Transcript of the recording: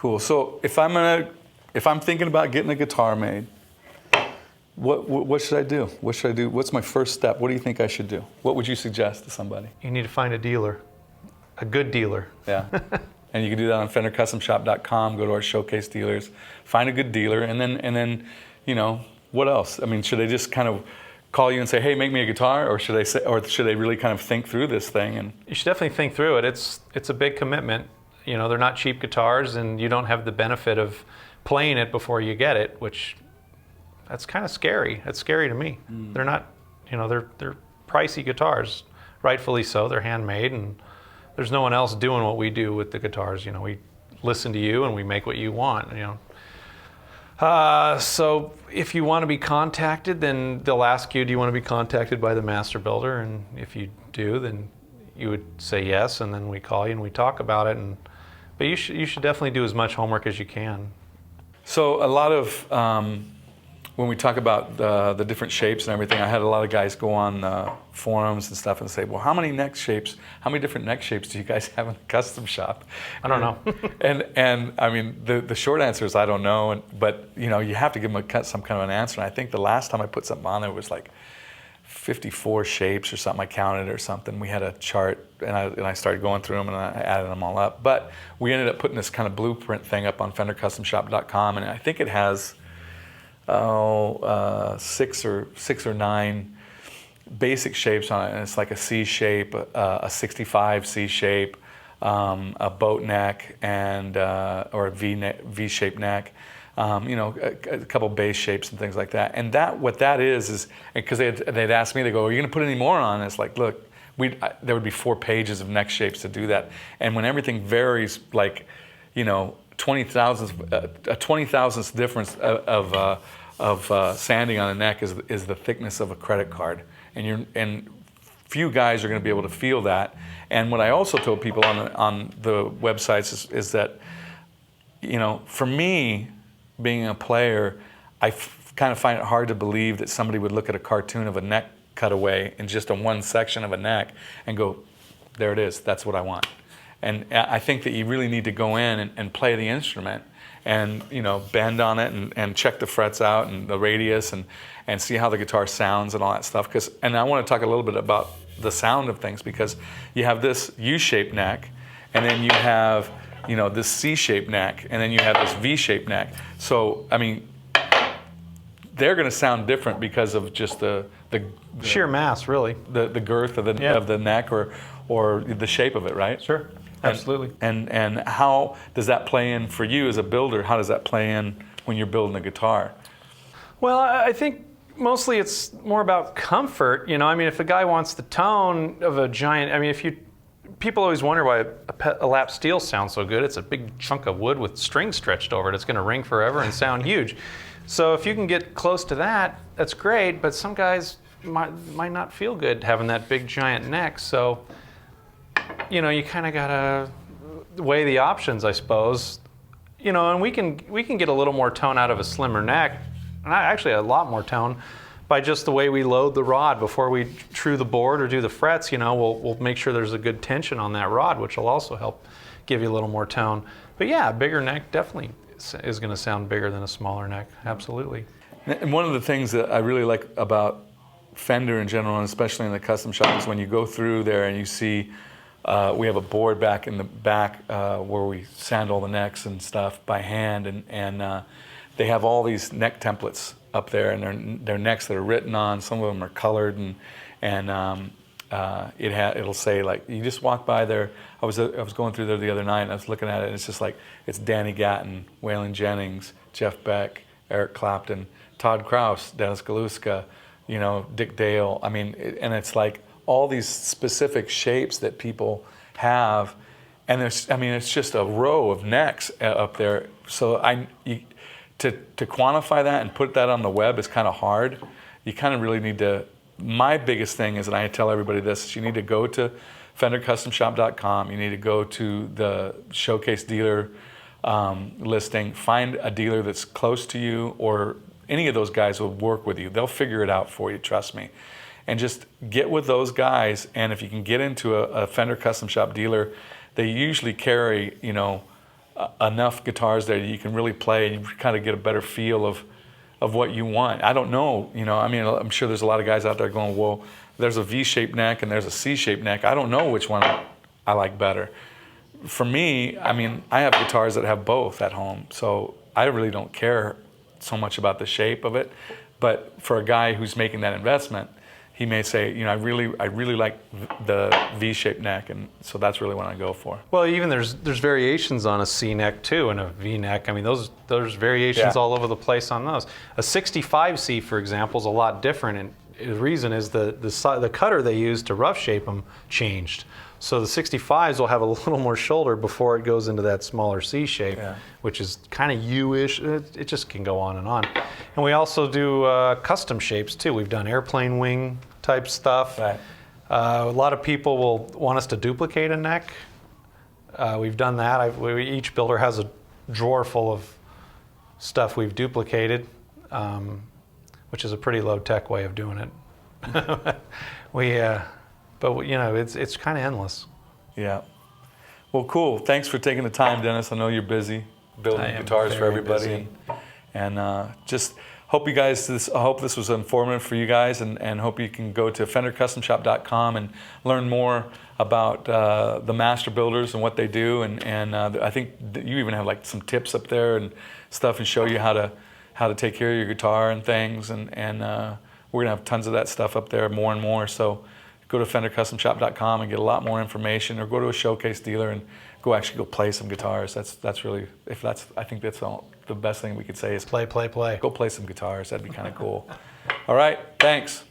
Cool. So if I'm thinking about getting a guitar made, what should I do? What should I do? What's my first step? What do you think I should do? What would you suggest to somebody? You need to find a dealer, a good dealer. Yeah. And you can do that on FenderCustomShop.com. Go to our showcase dealers, find a good dealer, and then what else? I mean, should they just kind of call you and say, "Hey, make me a guitar," or should they really kind of think through this thing? And you should definitely think through it. It's a big commitment. They're not cheap guitars, and you don't have the benefit of playing it before you get it, which that's kind of scary. That's scary to me. They're not, they're pricey guitars, rightfully so. They're handmade, and there's no one else doing what we do with the guitars. We listen to you and we make what you want. So if you want to be contacted, then they'll ask you, do you want to be contacted by the master builder? And if you do, then you would say yes, and then we call you and we talk about it. But you should definitely do as much homework as you can. So a lot of when we talk about the different shapes and everything, I had a lot of guys go on forums and stuff and say, "Well, how many different neck shapes do you guys have in the custom shop?" I don't know. and I mean, the short answer is I don't know. But you have to give them some kind of an answer. And I think the last time I put something on there was like 54 shapes or something. I counted or something. We had a chart, and I started going through them and I added them all up. But we ended up putting this kind of blueprint thing up on FenderCustomShop.com, and I think it has 6 or 9 basic shapes on it, and it's like a C shape, a 65 C shape, a boat neck, and or a V-shaped neck. A couple base shapes and things like that. And what that is because they'd asked me, they go, "Are you going to put any more on?" And it's like, look, there would be 4 pages of neck shapes to do that. And when everything varies, like, 20,000th difference of sanding on a neck is the thickness of a credit card. And few guys are going to be able to feel that. And what I also told people on the websites is that, for me, being a player, I kind of find it hard to believe that somebody would look at a cartoon of a neck cutaway in just one section of a neck and go, "There it is, that's what I want." And I think that you really need to go in and play the instrument and bend on it and check the frets out and the radius and see how the guitar sounds and all that stuff. And I want to talk a little bit about the sound of things, because you have this U-shaped neck, and then you have this C-shaped neck, and then you have this V-shaped neck. So, I mean, they're going to sound different because of just the sheer mass, really. The girth of the neck or the shape of it, right? Sure, absolutely. And how does that play in for you as a builder? How does that play in when you're building a guitar? Well, I think mostly it's more about comfort. I mean, if a guy wants the tone of a giant, people always wonder why a lap steel sounds so good. It's a big chunk of wood with strings stretched over it. It's going to ring forever and sound huge. So if you can get close to that, that's great. But some guys might not feel good having that big giant neck. So, you kind of got to weigh the options, I suppose. And we can get a little more tone out of a slimmer neck, and actually a lot more tone, by just the way we load the rod before we true the board or do the frets. We'll make sure there's a good tension on that rod, which will also help give you a little more tone. But yeah, a bigger neck definitely is going to sound bigger than a smaller neck, absolutely. And one of the things that I really like about Fender in general, and especially in the custom shop, is when you go through there and you see we have a board back in the back where we sand all the necks and stuff by hand, and they have all these neck templates up there, and they're necks that are written on. Some of them are colored, and it'll say, like, you just walk by there. I was going through there the other night, and I was looking at it, and it's just like, it's Danny Gatton, Waylon Jennings, Jeff Beck, Eric Clapton, Todd Krause, Dennis Galuszka, Dick Dale. I mean, and it's like all these specific shapes that people have, and it's just a row of necks up there. So to quantify that and put that on the web is kind of hard. You kind of really need to. My biggest thing is, and I tell everybody this, is you need to go to FenderCustomShop.com. You need to go to the showcase dealer listing, find a dealer that's close to you, or any of those guys will work with you. They'll figure it out for you, trust me. And just get with those guys, and if you can get into a Fender Custom Shop dealer, they usually carry, enough guitars there that you can really play and you kind of get a better feel of what you want. I don't know, I mean, I'm sure there's a lot of guys out there going, well, there's a V-shaped neck and there's a C-shaped neck. I don't know which one I like better. For me, I mean, I have guitars that have both at home, so I really don't care so much about the shape of it. But for a guy who's making that investment, he may say, I really like the V-shaped neck, and so that's really what I go for. Well, even there's variations on a C neck too, and a V neck. I mean, there's variations all over the place on those. A 65C, for example, is a lot different, and the reason is the cutter they used to rough shape them changed. So the 65s will have a little more shoulder before it goes into that smaller C shape, which is kind of U-ish. It just can go on. And we also do custom shapes too. We've done airplane wing type stuff. Right. A lot of people will want us to duplicate a neck. We've done that. Each builder has a drawer full of stuff we've duplicated, which is a pretty low-tech way of doing it. But it's kind of endless. Yeah. Well, cool. Thanks for taking the time, Dennis. I know you're busy building guitars for everybody, and just hope you guys. I hope this was informative for you guys, and hope you can go to FenderCustomShop.com and learn more about the master builders and what they do. And I think that you even have like some tips up there and stuff, and show you how to take care of your guitar and things. And we're gonna have tons of that stuff up there, more and more. So go to FenderCustomShop.com and get a lot more information, or go to a showcase dealer and go play some guitars. That's really, I think that's the best thing we could say is play. Go play some guitars. That'd be kind of cool. All right, thanks.